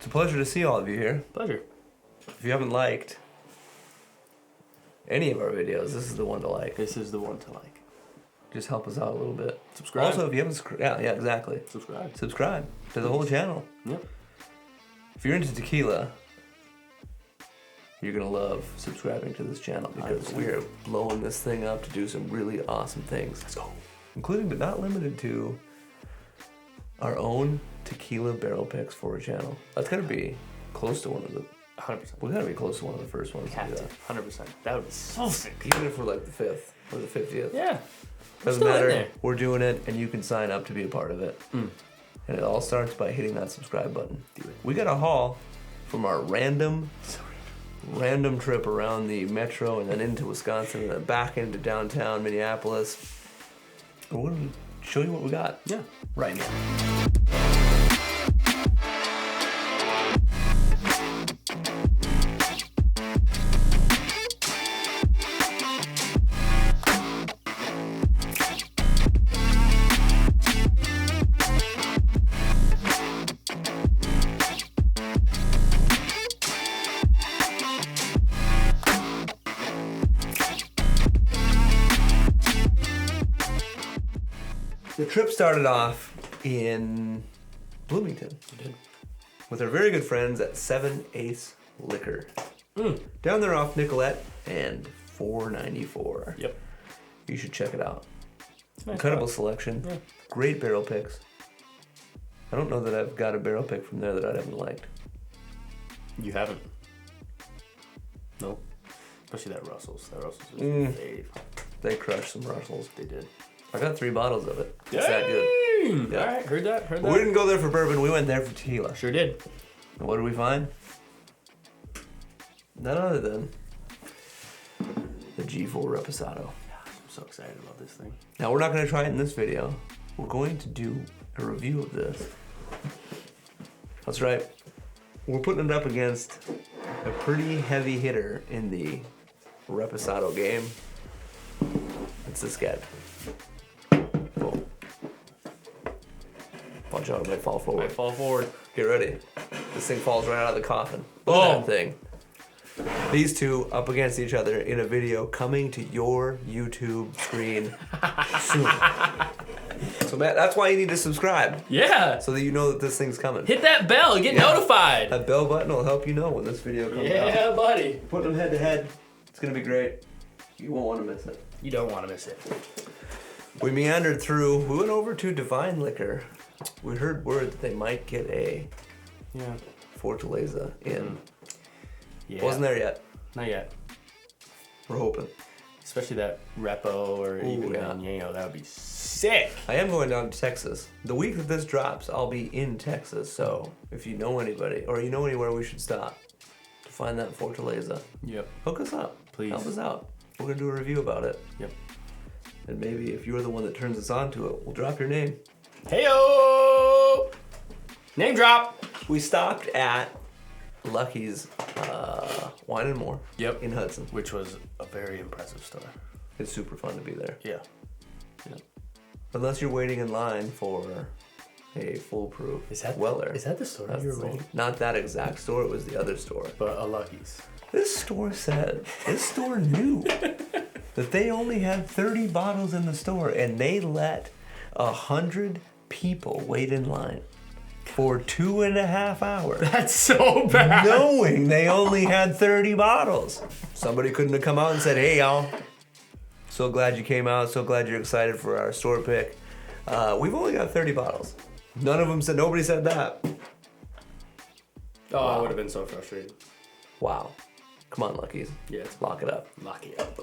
a pleasure to see all of you here. Pleasure. If you haven't liked any of our videos, this is the one to like. This is the one to like. Just help us out a little bit. Subscribe. Also, if you haven't yeah, exactly. Subscribe to the whole channel. Yep. If you're into tequila, you're gonna love subscribing to this channel because 100%. we are blowing this thing up to do some really awesome things. Let's go. Including but not limited to our own tequila barrel picks for a channel. That's gotta be close to one of the 100%. we gotta be close to one of the first ones to do that. 100%. That would be so sick. Even if we're like the 5th or the 50th. Yeah. Doesn't Still in matter. there. We're doing it and you can sign up to be a part of it. Mm. And it all starts by hitting that subscribe button. Do it. We got a haul from our random trip around the metro and then into Wisconsin and then back into downtown Minneapolis. We're going to show you what we got. Yeah. Right now. The trip started off in Bloomington. It did. With our very good friends at 7 Ace Liquor. Mm. Down there off Nicolette and 494. Yep. You should check it out. Nice Incredible spot. selection. Yeah. Great barrel picks. I don't know that I've got a barrel pick from there that I haven't liked. You haven't? Nope. Especially that Russell's. That Russell's is fave. They crushed some Russells. They did. I got 3 bottles of it. It's that good. Yeah. All right, heard that. But we didn't go there for bourbon. We went there for tequila. Sure did. And what did we find? None other than the G4 Reposado. I'm so excited about this thing. Now, we're not going to try it in this video. We're going to do a review of this. That's right. We're putting it up against a pretty heavy hitter in the Reposado game. It's this guy. Boom. Watch out, it might fall forward. Might fall forward. Get ready. This thing falls right out of the coffin. Boom. Look at that thing. These two up against each other in a video coming to your YouTube screen soon. So Matt, that's why you need to subscribe. Yeah. So that you know that this thing's coming. Hit that bell. Get notified. That bell button will help you know when this video comes out. Yeah, buddy. Putting them head to head. It's gonna be great. You won't want to miss it. You don't want to miss it. We meandered through. We went over to Divine Liquor. We heard word that they might get a Fortaleza in. Yeah. Wasn't there yet. Not yet. We're hoping. Especially that Repo or even yeah. Vaina. That would be sick. I am going down to Texas. The week that this drops, I'll be in Texas. So if you know anybody or you know anywhere we should stop to find that Fortaleza, Yep. hook us up. Please. Help us out. We're going to do a review about it. Yep. And maybe if you're the one that turns us on to it, we'll drop your name. Heyo! Name drop. We stopped at Lucky's Wine and More Yep. in Hudson. Which was a very impressive store. It's super fun to be there. Yeah. Unless you're waiting in line for a foolproof Weller. Is that the store That's you were the- waiting? Not that exact store, it was the other store. But a Lucky's. This store knew that they only had 30 bottles in the store and they let 100 people wait in line for 2.5 hours. That's so bad. Knowing they only had 30 bottles. Somebody couldn't have come out and said, hey y'all, so glad you came out, so glad you're excited for our store pick. We've only got 30 bottles. Nobody said that. Oh, I would have been so frustrated. Wow. Come on, Luckies. Yeah. Let's lock it up. Lock it up.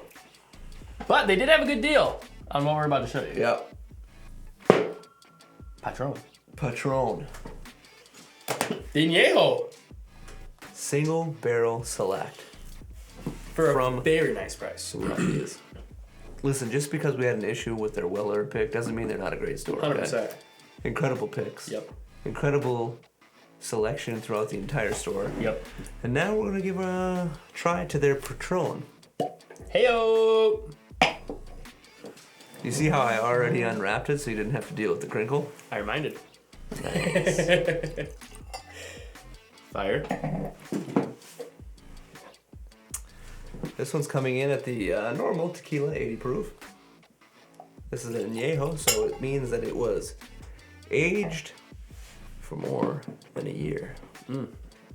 But they did have a good deal on what we're about to show you. Yep. Patron. Patron. Dinejo. Single barrel select. For a very nice price. Luckies. Listen, just because we had an issue with their Weller pick doesn't mean they're not a great store. 100%. Okay? Incredible picks. Yep. Incredible selection throughout the entire store. Yep. And now we're gonna give a try to their Patron. Heyo! You see how I already unwrapped it so you didn't have to deal with the crinkle? I reminded. Nice. Fire. This one's coming in at the normal tequila 80 proof. This is an añejo, so it means that it was aged for more than a year.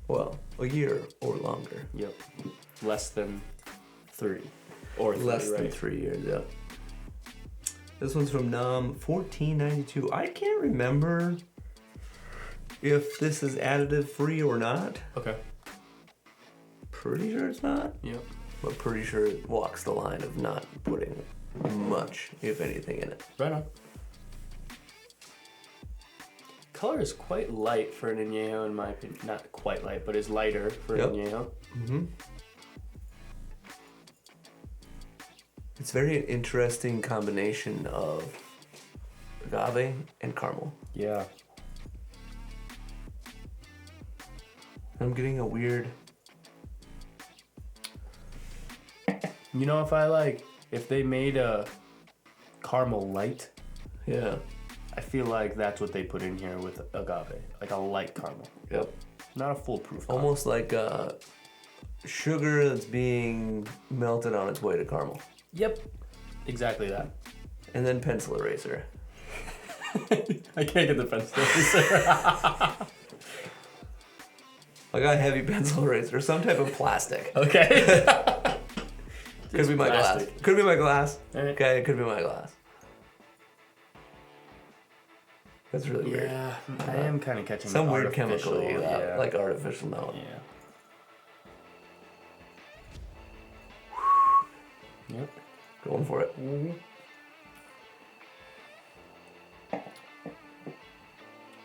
Well, a year or longer. Yep. Less than 3. Or 3, Less than right? 3 years, yeah. This one's from NAM 1492. I can't remember if this is additive free or not. Okay. Pretty sure it's not. Yep. But pretty sure it walks the line of not putting much, if anything, in it. Right on. Color is quite light for an añejo, in my opinion. Not quite light, but is lighter for an añejo. Mm-hmm. It's very interesting combination of agave and caramel. Yeah. I'm getting a weird... You know, if they made a caramel light, Yeah. I feel like that's what they put in here with agave. Like a light caramel. Yep. Not a foolproof caramel. Almost like sugar that's being melted on its way to caramel. Yep. Exactly that. And then pencil eraser. I can't get the pencil eraser. I got heavy pencil eraser, some type of plastic. Okay. Could be my glass. Could be my glass. All right. Okay, it could be my glass. That's really weird. Yeah, I am kind of catching Some the weird artificial, chemical, yeah. like artificial note. Yeah. Yep. Going for it.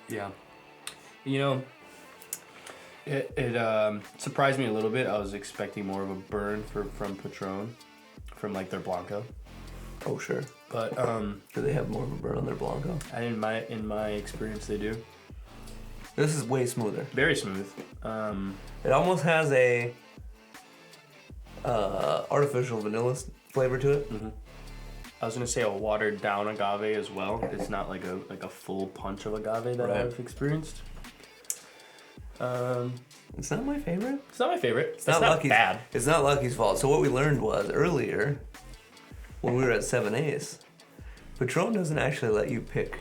Yeah. You know, it surprised me a little bit. I was expecting more of a burn from Patron, from like their Blanco. Oh sure. But Do they have more of a burn on their Blanco? in my experience, they do. This is way smoother. Very smooth. It almost has a artificial vanilla flavor to it. Mm-hmm. I was gonna say a watered down agave as well. It's not like a full punch of agave that Right. I've experienced. It's not my favorite. It's not my favorite. It's not not Lucky's, bad. It's not Lucky's fault. So what we learned was earlier, when we were at 7 Ace, Patron doesn't actually let you pick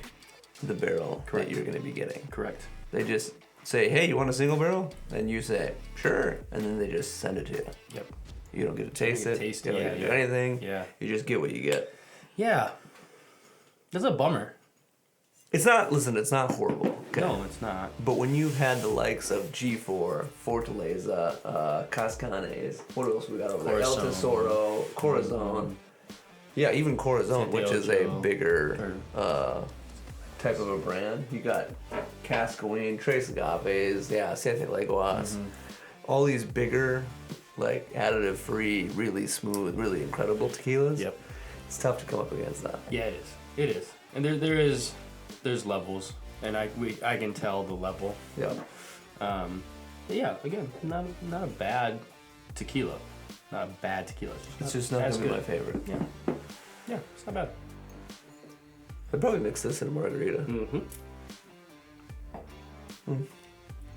the barrel Correct. that you're going to be getting. Correct. They just say, hey, you want a single barrel? And you say, sure. And then they just send it to you. Yep. You don't get to taste it. taste You don't it, get to yeah, do anything. Yeah. You just get what you get. Yeah. That's a bummer. It's not, listen, it's not horrible. Okay? No, it's not. But when you've had the likes of G4, Fortaleza, Cascanes, what else we got over there? El Corazon. Tesoro, Corazon. Yeah, even Corazon, which is a Santiago. bigger type of a brand. You got Cascaween, Tres Agaves, yeah, Santiago's. All these bigger, like additive-free, really smooth, really incredible tequilas. Yep. It's tough to come up against that. Yeah, it is. It is. And there's levels, and I can tell the level. Yeah. But yeah, again, not a bad tequila. Not a bad tequila. It's just not as gonna be good. my favorite. Yeah. Yeah, it's not bad. I'd probably mix this in a margarita. Mm-hmm.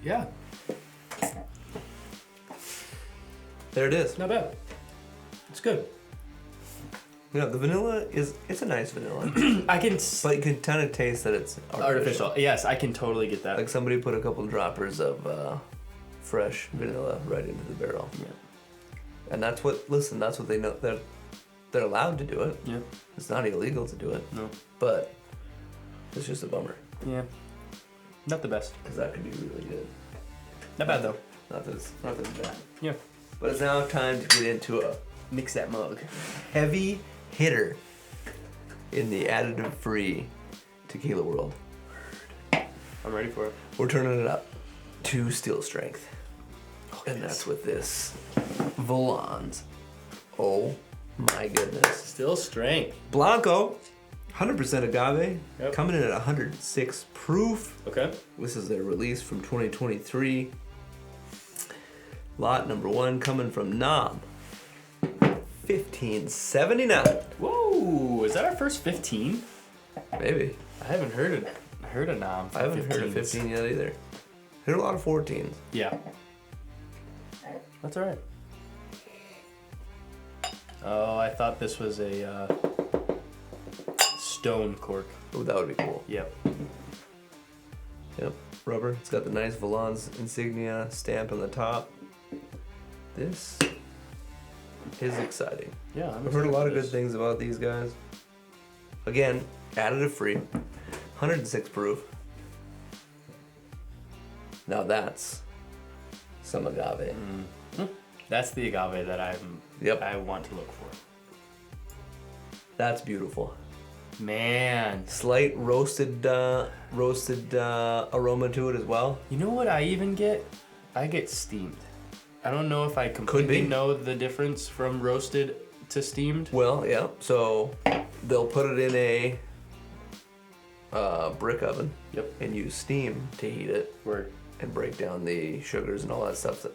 Yeah, There it is. not bad. It's good. Yeah, the vanilla it's a nice vanilla. I can But you can kind of taste that it's artificial. Yes, I can totally get that. Like somebody put a couple droppers of fresh vanilla right into the barrel. Yeah. And that's what they know. They're allowed to do it. Yeah. It's not illegal to do it. No. But it's just a bummer. Yeah. Not the best. Because that could be really good. Not bad though. Not that it's bad. Yeah. But it's now time to get into a Mix that mug. heavy hitter in the additive-free tequila world. I'm ready for it. We're turning it up to steel strength. And that's with this Volans. Oh my goodness. Still strength. Blanco, 100% agave, Yep. coming in at 106 proof. Okay. This is their release from 2023. Lot number 1 coming from Nam. 1579. Whoa, is that our first 15? Maybe. I haven't heard a nom. I haven't heard of 15 yet either. Hit a lot of 14s. Yeah. That's all right. Oh, I thought this was a stone cork. Oh, that would be cool. Yep. Yep. Rubber. It's got the nice Volans insignia stamp on the top. This is exciting. Yeah, I've heard a lot of good things about these guys. Again, additive free, 106 proof. Now that's some agave. That's the agave that I want to look for. That's beautiful. Man. Slight roasted aroma to it as well. You know what I even get? I get steamed. I don't know if I completely know the difference from roasted to steamed. Well, yeah. So they'll put it in a brick oven. Yep. And use steam to heat it. Word. And break down the sugars and all that stuff.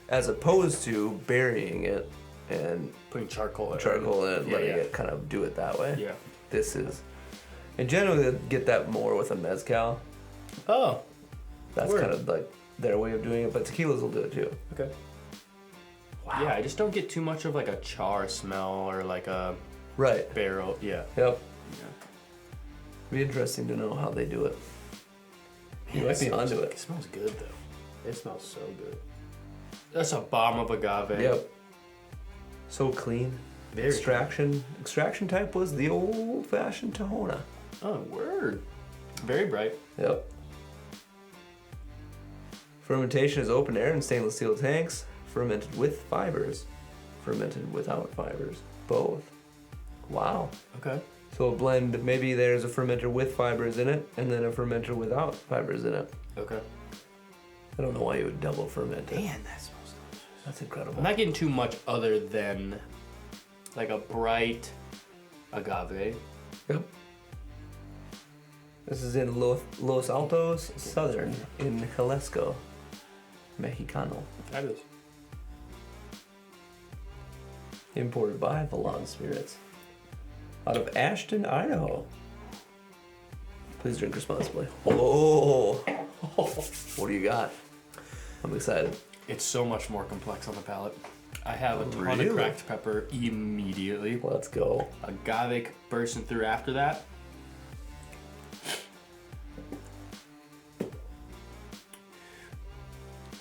As opposed to burying it and putting charcoal in it and letting it kind of do it that way. Yeah. This is, and generally they get that more with a mezcal. Oh. That's kind of like their way of doing it, but tequilas will do it too. Okay. Wow. Yeah, I just don't get too much of like a char smell or like a barrel. Yeah. Yep. Yeah. Be interesting to know how they do it. You might be onto it. It smells good though. It smells so good. That's a bomb of agave. Yep. So clean. Very Extraction type was the old-fashioned Tahona. Oh, word. Very bright. Yep. Fermentation is open air in stainless steel tanks. Fermented with fibers. Fermented without fibers. Both. Wow. Okay. So a blend, maybe there's a fermenter with fibers in it, and then a fermenter without fibers in it. Okay. I don't know why you would double ferment it. Man, that smells delicious. That's incredible. I'm not getting too much other than like a bright agave. Yep. This is in Los Altos Southern in Jalisco, Mexicano. Fabulous. Imported by Volans Spirits. Out of Ashton, Idaho. Please drink responsibly. Oh, what do you got? I'm excited. It's so much more complex on the palate. I have a ton Really? of cracked pepper immediately. Let's go. Agave bursting through after that.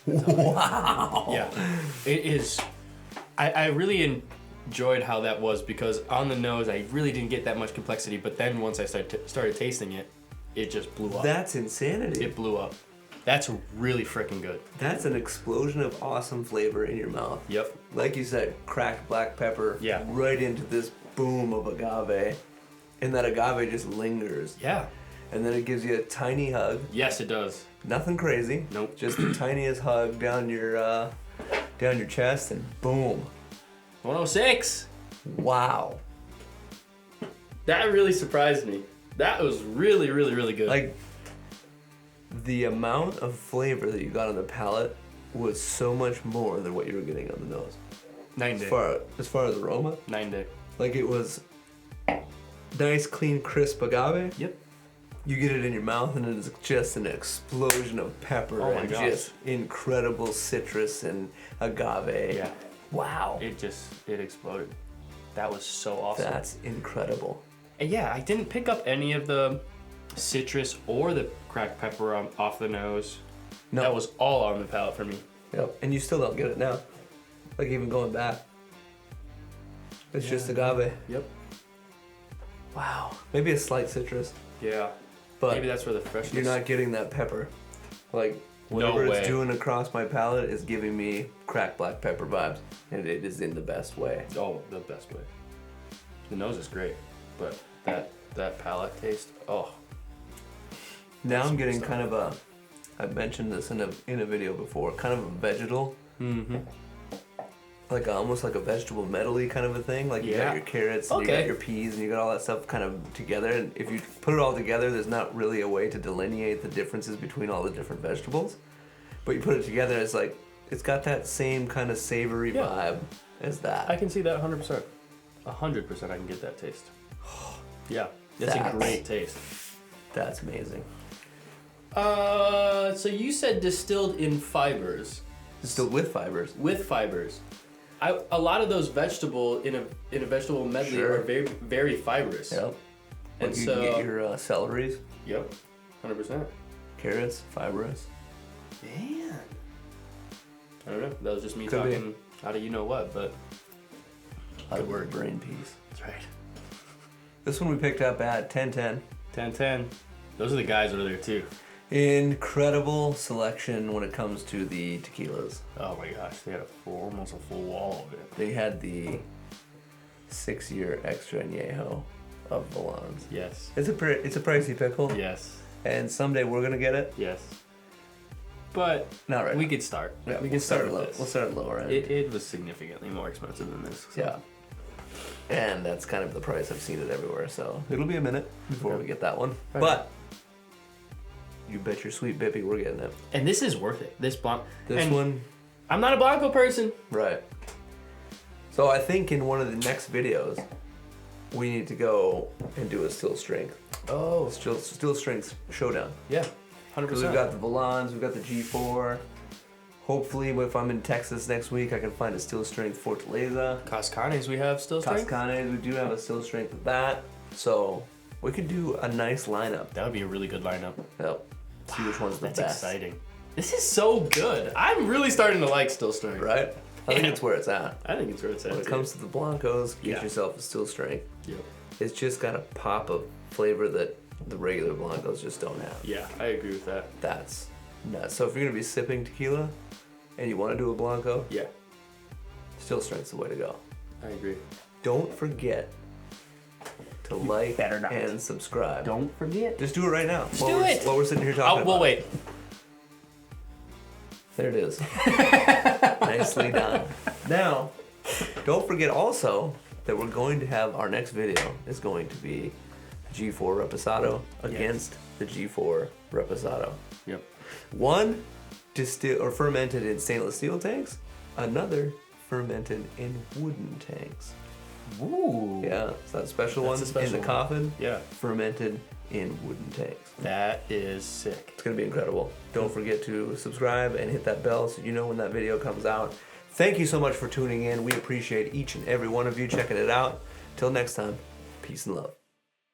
Wow. Yeah, it is. I really enjoyed how that was because on the nose I really didn't get that much complexity, but then once I started tasting it, it just blew up. That's insanity. It blew up. That's really freaking good. That's an explosion of awesome flavor in your mouth. Yep. Like you said, cracked black pepper. Yeah. Right into this boom of agave, and that agave just lingers. Yeah. And then it gives you a tiny hug. Yes, it does. Nothing crazy. Nope. Just the tiniest hug down your chest, and boom. 106. Wow. That really surprised me. That was really, really, really good. Like, the amount of flavor that you got on the palate was so much more than what you were getting on the nose. 9 day. As far as aroma, 9 day. like it was nice, clean, crisp agave. Yep. You get it in your mouth and it is just an explosion of pepper Oh my and gosh. just incredible citrus and agave. Yeah. Wow. It exploded. That was so awesome. That's incredible. And yeah, I didn't pick up any of the citrus or the cracked pepper off the nose. No. That was all on the palate for me. Yep. And you still don't get it now. Like even going back. It's just agave. Yep. Wow. Maybe a slight citrus. Yeah. But maybe that's where the freshness. you're not getting that pepper. Like whatever it's doing across my palate is giving me cracked black pepper vibes. And it is in the best way. Oh, the best way. The nose is great, but that palate taste. Oh. Now I'm getting kind of a. I've mentioned this in a video before. Kind of a vegetal. Mm-hmm. Like almost like a vegetable medley kind of a thing. Like you got your carrots, and you got your peas, and you got all that stuff kind of together. And if you put it all together, there's not really a way to delineate the differences between all the different vegetables. But you put it together, it's like it's got that same kind of savory vibe as that. I can see that 100%. 100% I can get that taste. Yeah, it's a great taste. That's amazing. So you said distilled in fibers. Distilled with fibers. With fibers. A lot of those vegetable in a vegetable medley Sure. are very, very fibrous. Yep. And Like you so can get your celeries, Yep. 100%. carrots, fibrous. Man. I don't know. That was just me Could be. talking out of you know what, but Good word. Brain piece. that's right. This one we picked up at 1010. 10-10. Those are the guys over there too. Incredible selection when it comes to the tequilas. Oh my gosh, they had almost a full wall of it. They had the 6-year extra añejo of Volans. Yes. It's a pricey pickle, Yes. and someday we're gonna get it. Yes. But Not right we now. could start. Yeah, we we'll can start start low. with this. We'll start lower end. It was significantly more expensive than this. So. Yeah. And that's kind of the price. I've seen it everywhere, so it'll be a minute before we get that one. Right. But you bet your sweet bippy we're getting it. And this is worth it. This Blanc. This and one, I'm not a Blanco person. right. So I think in one of the next videos, we need to go and do a still strength. Oh. Still strength showdown. Yeah. 100%. Because we've got the Volans, we've got the G4. Hopefully, if I'm in Texas next week, I can find a still strength Fortaleza. Cascanes we have still strength. Cascanes, we do have a still strength of that. So we could do a nice lineup. That would be a really good lineup. Yep. See which one's the That's best. exciting. This is so good. I'm really starting to like still strength. Right? I think Yeah. it's where it's at. I think it's where it's at. When it too. comes to the Blancos, get Yeah. yourself a still strength. Yep. It's just got a pop of flavor that the regular Blancos just don't have. Yeah, I agree with that. That's nuts. So if you're going to be sipping tequila and you want to do a Blanco, Yeah, still strength's the way to go. I agree. Don't forget to like better not. and subscribe. Don't forget. Just do it right now. While do we're, it. While we're sitting here talking Well, about wait. it. There it is. Nicely done. Now, don't forget also that we're going to have our next video is going to be G4 Reposado against the G4 Reposado. Yep. One distilled or fermented in stainless steel tanks, another fermented in wooden tanks. Ooh. Yeah, so that special one That's a special in the one. coffin, Yeah. fermented in wooden tanks. That is sick. It's gonna be incredible. Don't forget to subscribe and hit that bell so you know when that video comes out. Thank you so much for tuning in. We appreciate each and every one of you checking it out. Till next time, peace and love.